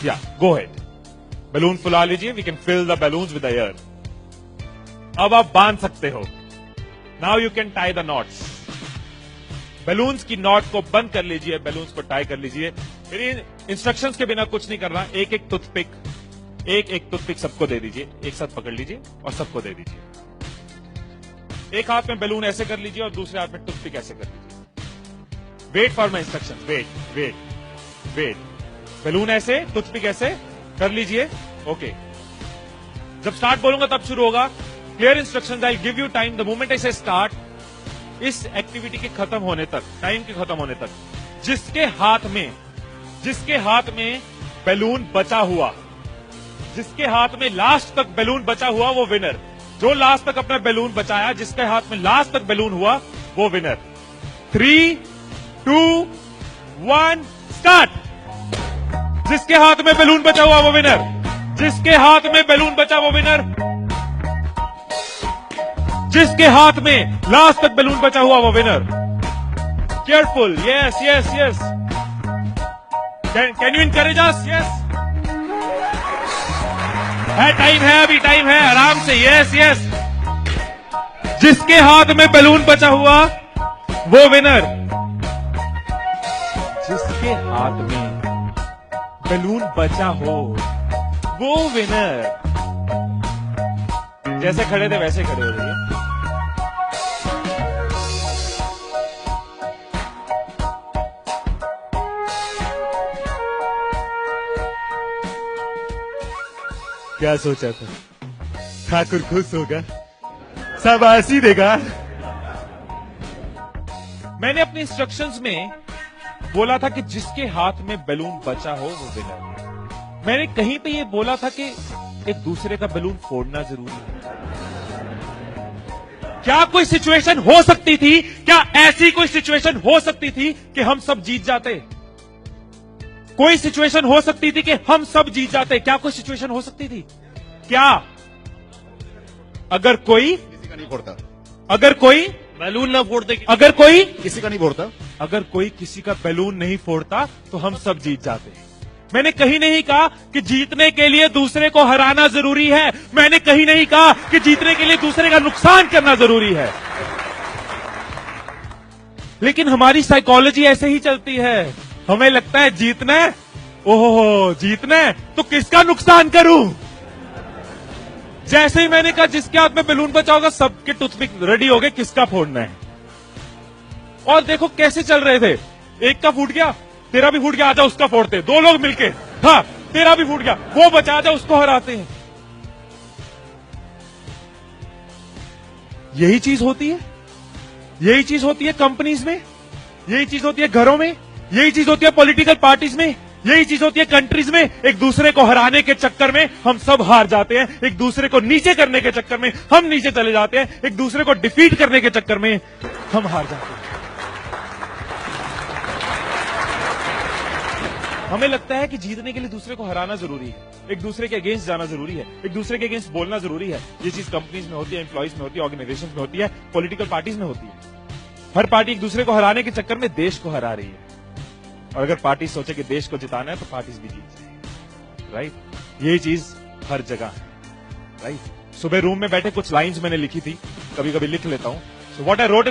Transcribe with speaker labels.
Speaker 1: या गो head, balloon फुला लीजिए, we can fill the balloons with the air. अब आप बांध सकते हो। Now you can tie the knots. Balloons की नॉट को बंद कर लीजिए, बैलून्स को टाई कर लीजिए। मेरी इंस्ट्रक्शंस के बिना कुछ नहीं करना। एक एक टूथपिक सबको दे दीजिए, एक साथ पकड़ लीजिए और सबको दे दीजिए। एक हाथ में बैलून ऐसे कर लीजिए और दूसरे हाथ में टूथपिक ऐसे कर लीजिए। Wait for my instruction, wait. Balloon ऐसे, टूथपिक ऐसे कर लीजिए। ओके, जब स्टार्ट बोलूंगा तब शुरू होगा। Clear instructions, I give you time the moment I से स्टार्ट। इस एक्टिविटी के खत्म होने तक, टाइम के खत्म होने तक, जिसके हाथ में बैलून बचा हुआ, जिसके हाथ में लास्ट तक बैलून बचा हुआ वो विनर। जो लास्ट तक अपना बैलून बचाया, जिसके हाथ में लास्ट तक बैलून हुआ वो विनर। 3, 2, 1 स्टार्ट। जिसके हाथ में बैलून बचा हुआ वो विनर, जिसके हाथ में बैलून बचा वो विनर, जिसके हाथ में लास्ट तक बैलून बचा हुआ वो winner. Careful, yes. Can you encourage us? Yes, है, टाइम है, अभी टाइम है, आराम से। यस। जिसके हाथ में बैलून बचा हुआ वो विनर, जिसके हाथ में बैलून बचा हो वो विनर। जैसे खड़े थे वैसे खड़े हो जाइए। क्या सोचा था? ठाकुर खुश होगा, शाबाशी देगा। मैंने अपने इंस्ट्रक्शंस में बोला था कि जिसके हाथ में बैलून बचा हो वो विनर। मैंने कहीं पे ये बोला था कि एक दूसरे का बैलून फोड़ना जरूरी है। क्या कोई सिचुएशन हो सकती थी, क्या ऐसी कोई सिचुएशन हो सकती थी कि हम सब जीत जाते? कोई सिचुएशन हो सकती थी कि हम सब जीत जाते? क्या कोई सिचुएशन हो सकती थी? क्या? अगर कोई
Speaker 2: किसी का नहीं फोड़ता,
Speaker 1: अगर कोई
Speaker 3: बैलून ना फोड़ते,
Speaker 1: अगर कोई
Speaker 2: किसी का नहीं फोड़ता,
Speaker 1: अगर कोई किसी का बैलून नहीं फोड़ता तो हम सब जीत जाते। मैंने कहीं नहीं कहा कि जीतने के लिए दूसरे को हराना जरूरी है। मैंने कहीं नहीं कहा कि जीतने के लिए दूसरे का नुकसान करना जरूरी है। लेकिन हमारी साइकोलॉजी ऐसे ही चलती है। हमें लगता है जीतना है, ओहो जीतना है तो किसका नुकसान करूं। जैसे ही मैंने कहा जिसके हाथ में बैलून बचा होगा, सबके टूथपिक रेडी हो गए, किसका फोड़ना है। और देखो कैसे चल रहे थे। एक का फूट गया, तेरा भी फूट गया, आजा उसका फोड़ते। दो लोग मिलके, हाँ तेरा भी फूट गया, वो बचा, आजा उसको हराते हैं। यही चीज होती है, यही चीज होती है कंपनीज में, यही चीज होती है घरों में, यही चीज होती है पॉलिटिकल पार्टीज में, यही चीज होती है कंट्रीज में। एक दूसरे को हराने के चक्कर में हम सब हार जाते हैं, एक दूसरे को नीचे करने के चक्कर में हम नीचे चले जाते हैं, एक दूसरे को डिफीट करने के चक्कर में हम हार जाते हैं। हमें लगता है कि जीतने के लिए दूसरे को हराना जरूरी है, एक दूसरे के अगेंस्ट जाना जरूरी है, एक दूसरे के अगेंस्ट बोलना जरूरी है। ये चीज कंपनीज में होती है, एम्प्लॉइज में होती है, ऑर्गेनाइजेशन में होती है, पॉलिटिकल पार्टीज में होती है। हर पार्टी एक दूसरे को हराने के चक्कर में देश को हरा रही है। और अगर पार्टी सोचे कि देश को जिताना है तो पार्टीज भी जीत जाएगी, राइट। यही चीज हर जगह है, राइट। सुबह रूम में बैठे कुछ लाइंस मैंने लिखी थी, कभी कभी लिख लेता हूं। So what I wrote